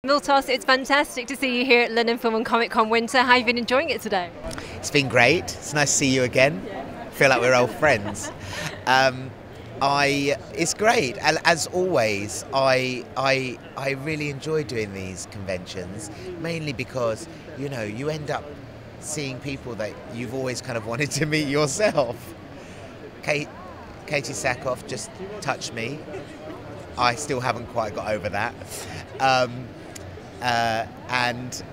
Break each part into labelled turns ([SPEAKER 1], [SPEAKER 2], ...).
[SPEAKER 1] Miltos, it's fantastic to see you here at London Film and Comic Con Winter. How have you been enjoying it today?
[SPEAKER 2] It's been great. It's nice to see you again. I feel like we're old friends. It's great. As always, I really enjoy doing these conventions, mainly because, you know, you end up seeing people that you've always kind of wanted to meet yourself. Katie Sackhoff just touched me. I still haven't quite got over that. And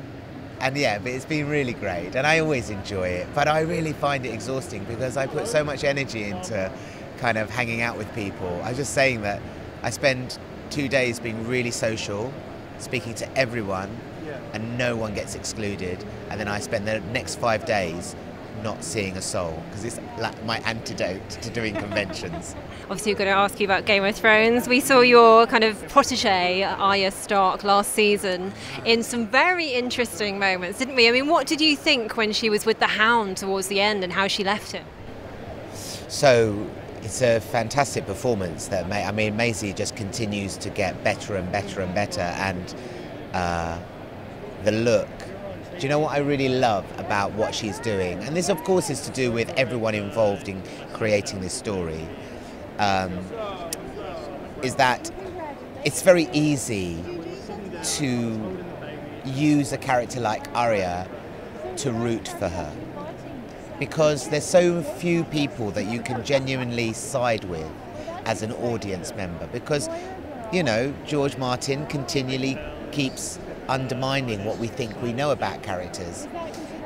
[SPEAKER 2] yeah, but it's been really great, and I always enjoy it, but I really find it exhausting because I put so much energy into kind of hanging out with people. I was just saying that I spend 2 days being really social, speaking to everyone, and no one gets excluded, and then I spend the next 5 days not seeing a soul, because it's like my antidote to doing conventions.
[SPEAKER 1] Obviously, we're going to ask you about Game of Thrones. We saw your kind of protege, Arya Stark, last season in some very interesting moments, didn't we? I mean, what did you think when she was with the Hound towards the end and how she left him?
[SPEAKER 2] So, it's a fantastic performance that Maisie just continues to get better and better and better, and the look. Do you know what I really love about what she's doing? And this, of course, is to do with everyone involved in creating this story. Is that it's very easy to use a character like Arya to root for her, because there's so few people that you can genuinely side with as an audience member, because, you know, George Martin continually keeps undermining what we think we know about characters,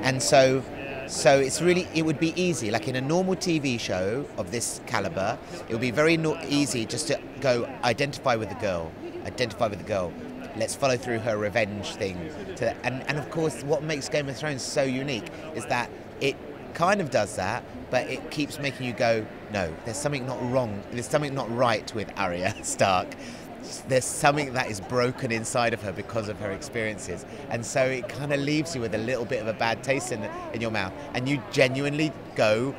[SPEAKER 2] and so it would be easy, like in a normal TV show of this caliber, it would be very easy just to go identify with the girl, let's follow through her revenge thing, and of course what makes Game of Thrones so unique is that it kind of does that, but it keeps making you go, no, there's something not wrong, there's something not right with Arya Stark. There's something that is broken inside of her because of her experiences, and so it kind of leaves you with a little bit of a bad taste in your mouth, and you genuinely go,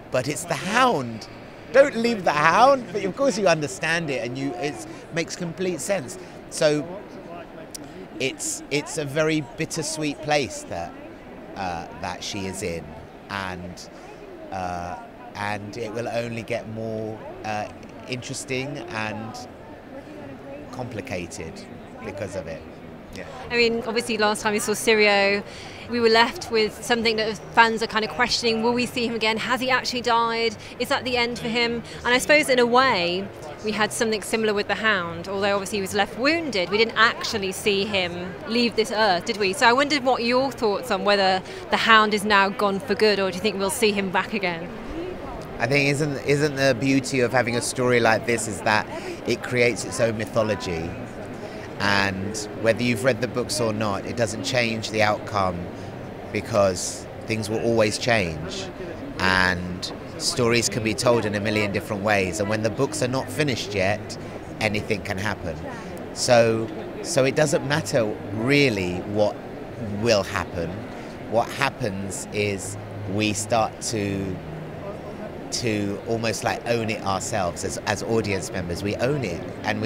[SPEAKER 2] but it's the Hound, don't leave the Hound. But of course you understand it, and it makes complete sense. So it's a very bittersweet place that she is in, and it will only get more interesting and complicated because of it. Yeah.
[SPEAKER 1] I mean, obviously last time we saw Syrio, we were left with something that fans are kind of questioning. Will we see him again? Has he actually died? Is that the end for him? And I suppose in a way we had something similar with the Hound, although obviously he was left wounded. We didn't actually see him leave this earth, did we? So I wondered what your thoughts on whether the Hound is now gone for good, or do you think we'll see him back again?
[SPEAKER 2] I think isn't the beauty of having a story like this is that it creates its own mythology, and whether you've read the books or not, it doesn't change the outcome, because things will always change, and stories can be told in a million different ways, and when the books are not finished yet, anything can happen. So it doesn't matter really what will happen. What happens is we start to almost like own it ourselves as audience members. We own it, and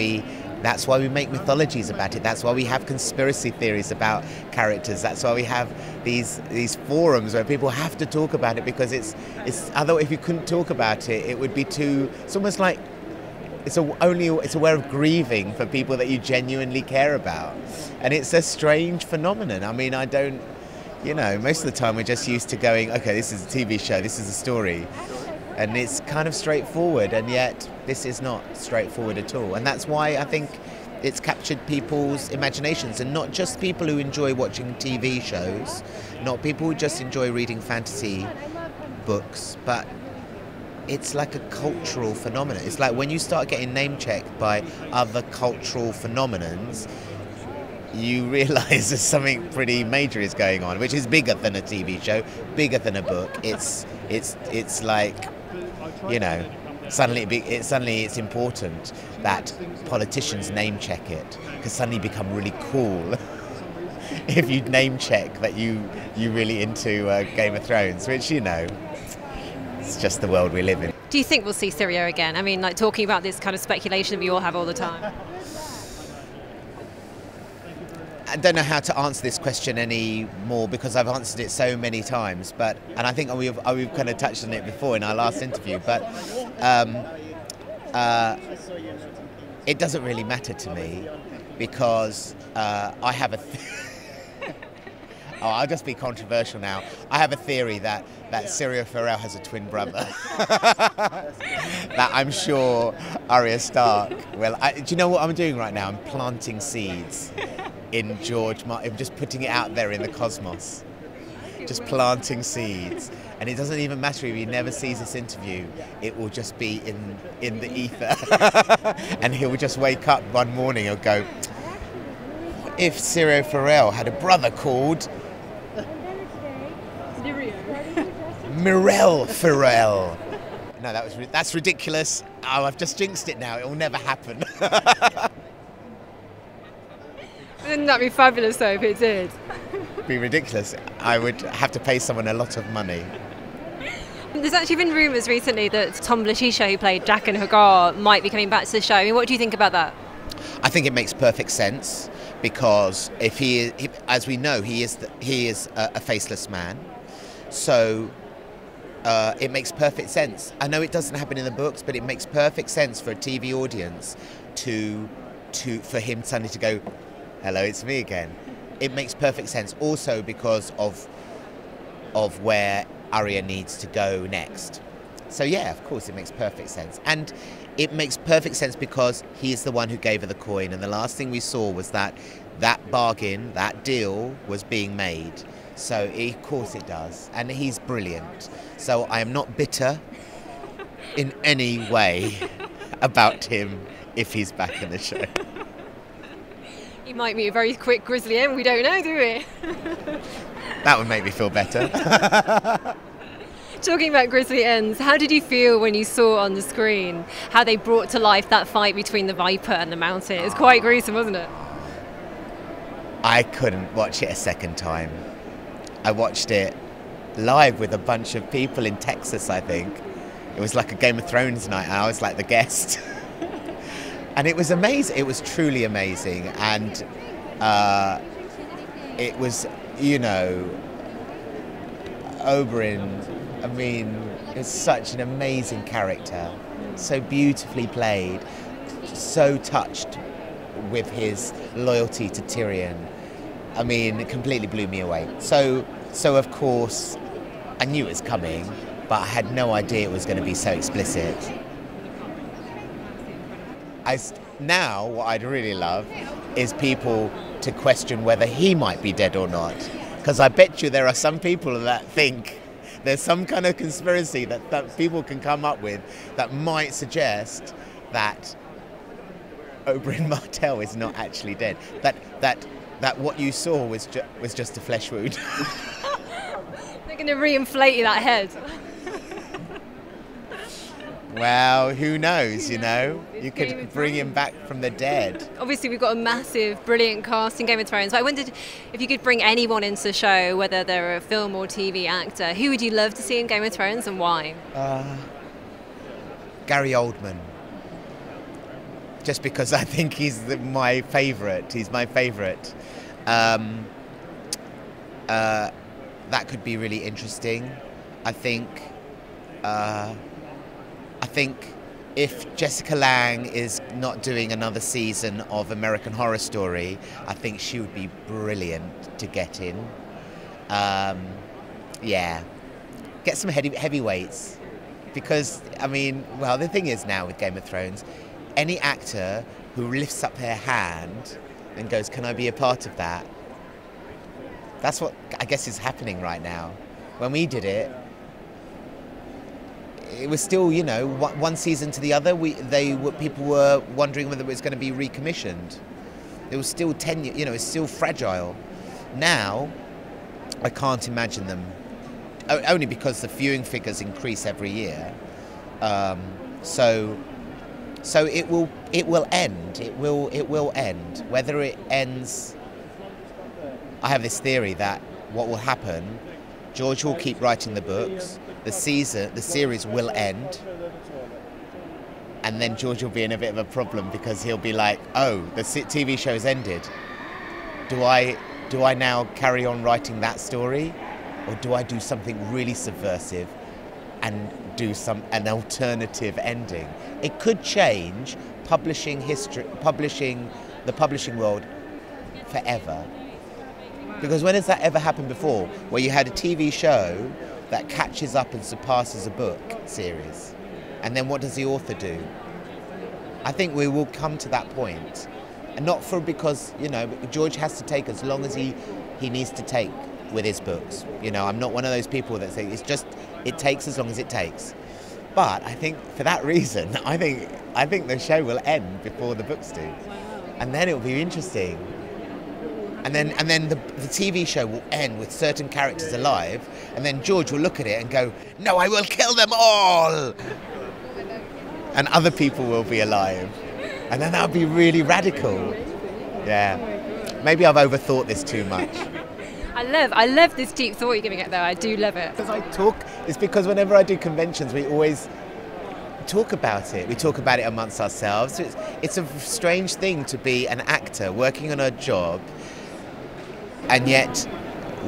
[SPEAKER 2] that's why we make mythologies about it. That's why we have conspiracy theories about characters. That's why we have these forums where people have to talk about it, because it's otherwise if you couldn't talk about it, it would be too. It's almost like it's a way of grieving for people that you genuinely care about, and it's a strange phenomenon. I mean, I don't, you know, most of the time we're just used to going, okay, this is a TV show, this is a story. And it's kind of straightforward, and yet this is not straightforward at all. And that's why I think it's captured people's imaginations, and not just people who enjoy watching TV shows, not people who just enjoy reading fantasy books, but it's like a cultural phenomenon. It's like when you start getting name-checked by other cultural phenomenons, you realise there's something pretty major is going on, which is bigger than a TV show, bigger than a book. It's like, you know, suddenly it's important that politicians name check it, because suddenly you become really cool if you name check that you really into Game of Thrones, which, you know, it's just the world we live in.
[SPEAKER 1] Do you think we'll see Syrio again? I mean, like talking about this kind of speculation that we all have all the time.
[SPEAKER 2] I don't know how to answer this question anymore because I've answered it so many times. And I think we've kind of touched on it before in our last interview. But it doesn't really matter to me because I have a. I'll just be controversial now. I have a theory that Syrio Forel has a twin brother. That I'm sure Arya Stark. Well, do you know what I'm doing right now? I'm planting seeds in George Martin. I'm just putting it out there in the cosmos. Just planting seeds. And it doesn't even matter if he never sees this interview. It will just be in the ether. And he'll just wake up one morning and go, what if Syrio Forel had a brother called Mirel Forel? No, that's ridiculous. Oh, I've just jinxed it now. It will never happen.
[SPEAKER 1] Wouldn't that be fabulous though if it did?
[SPEAKER 2] It'd be ridiculous. I would have to pay someone a lot of money.
[SPEAKER 1] There's actually been rumours recently that Tom Letitia, who played Jack and Hagar, might be coming back to the show. I mean, what do you think about that?
[SPEAKER 2] I think it makes perfect sense because if as we know, he is a faceless man. So it makes perfect sense. I know it doesn't happen in the books, but it makes perfect sense for a TV audience for him suddenly to go, hello, it's me again. It makes perfect sense also because of where Arya needs to go next. So yeah, of course it makes perfect sense. And it makes perfect sense because he is the one who gave her the coin, and the last thing we saw was that bargain, that deal was being made. So of course it does, and he's brilliant. So I am not bitter in any way about him if he's back in the show.
[SPEAKER 1] He might meet a very quick grizzly end, we don't know, do we?
[SPEAKER 2] That would make me feel better.
[SPEAKER 1] Talking about grizzly ends, how did you feel when you saw on the screen how they brought to life that fight between the Viper and the Mountain? It was quite gruesome, wasn't it?
[SPEAKER 2] I couldn't watch it a second time. I watched it live with a bunch of people in Texas, I think. It was like a Game of Thrones night, and I was like the guest. And it was amazing. It was truly amazing. And it was, Oberyn, I mean, is such an amazing character. So beautifully played. So touched with his loyalty to Tyrion. I mean, it completely blew me away. So of course, I knew it was coming, but I had no idea it was going to be so explicit. Now, what I'd really love is people to question whether he might be dead or not. Because I bet you there are some people that think there's some kind of conspiracy that people can come up with that might suggest that Oberyn Martell is not actually dead. That what you saw was just a flesh wound.
[SPEAKER 1] They're going to re-inflate that head.
[SPEAKER 2] Well, who knows, You could bring him back from the dead.
[SPEAKER 1] Obviously, we've got a massive, brilliant cast in Game of Thrones. So I wondered if you could bring anyone into the show, whether they're a film or TV actor. Who would you love to see in Game of Thrones and why?
[SPEAKER 2] Gary Oldman. Just because I think he's my favourite. He's my favourite. That could be really interesting. I think if Jessica Lange is not doing another season of American Horror Story, I think she would be brilliant to get in. Yeah, get some heavyweights. Because, the thing is now with Game of Thrones, any actor who lifts up their hand and goes, can I be a part of that? That's what I guess is happening right now. When we did it, it was still, one season to the other. People were wondering whether it was going to be recommissioned. It was still it's still fragile. Now, I can't imagine them, only because the viewing figures increase every year. So it will end. It will end. Whether it ends, I have this theory that what will happen, George will keep writing the books. The series will end, and then George will be in a bit of a problem because he'll be like, oh, the TV show's ended. do I now carry on writing that story, or do I do something really subversive and do an alternative ending? It could change publishing the publishing world forever. Because when has that ever happened before, where you had a TV show that catches up and surpasses a book series? And then what does the author do? I think we will come to that point. And not because, George has to take as long as he needs to take with his books. I'm not one of those people that say it takes as long as it takes. But I think for that reason, I think the show will end before the books do. And then it will be interesting. And then the TV show will end with certain characters alive, and then George will look at it and go, "No, I will kill them all!" And other people will be alive. And then that would be really radical. Yeah. Maybe I've overthought this too much.
[SPEAKER 1] I love this deep thought you're giving it, though. I do love it.
[SPEAKER 2] It's because whenever I do conventions, we always talk about it. We talk about it amongst ourselves. It's a strange thing to be an actor working on a job, and yet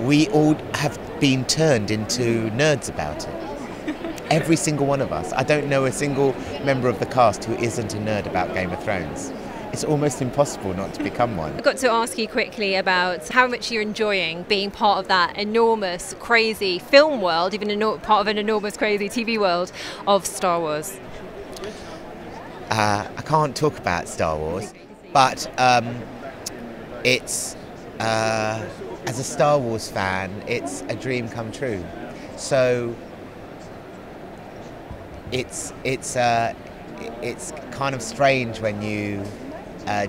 [SPEAKER 2] we all have been turned into nerds about it. Every single one of us. I don't know a single member of the cast who isn't a nerd about Game of Thrones. It's almost impossible not to become one.
[SPEAKER 1] I've got to ask you quickly about how much you're enjoying being part of that enormous, crazy film world, even part of an enormous, crazy TV world of Star Wars.
[SPEAKER 2] I can't talk about Star Wars, but it's as a Star Wars fan, it's a dream come true. So it's kind of strange when you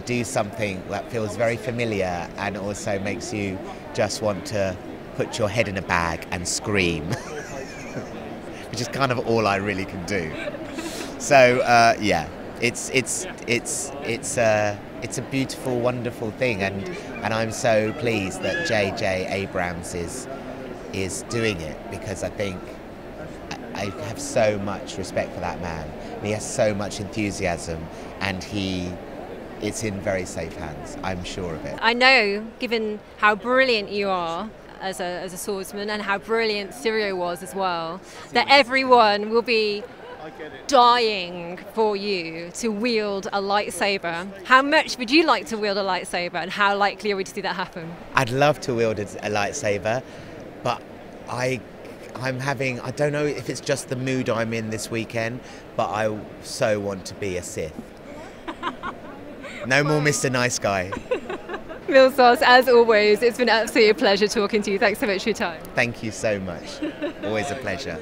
[SPEAKER 2] do something that feels very familiar and also makes you just want to put your head in a bag and scream, which is kind of all I really can do. So yeah, it's a beautiful, wonderful thing, and I'm so pleased that J.J. Abrams is doing it, because I think I have so much respect for that man. He has so much enthusiasm, and it's in very safe hands. I'm sure of it.
[SPEAKER 1] I know, given how brilliant you are as a swordsman and how brilliant Syrio was as well, that everyone will be dying for you to wield a lightsaber. How much would you like to wield a lightsaber, and how likely are we to see that happen?
[SPEAKER 2] I'd love to wield a lightsaber, but I don't know if it's just the mood I'm in this weekend, but I so want to be a Sith. No more Mr. Nice Guy.
[SPEAKER 1] Miltos, as always, it's been absolutely a pleasure talking to you. Thanks so much for your time.
[SPEAKER 2] Thank you so much. Always a pleasure.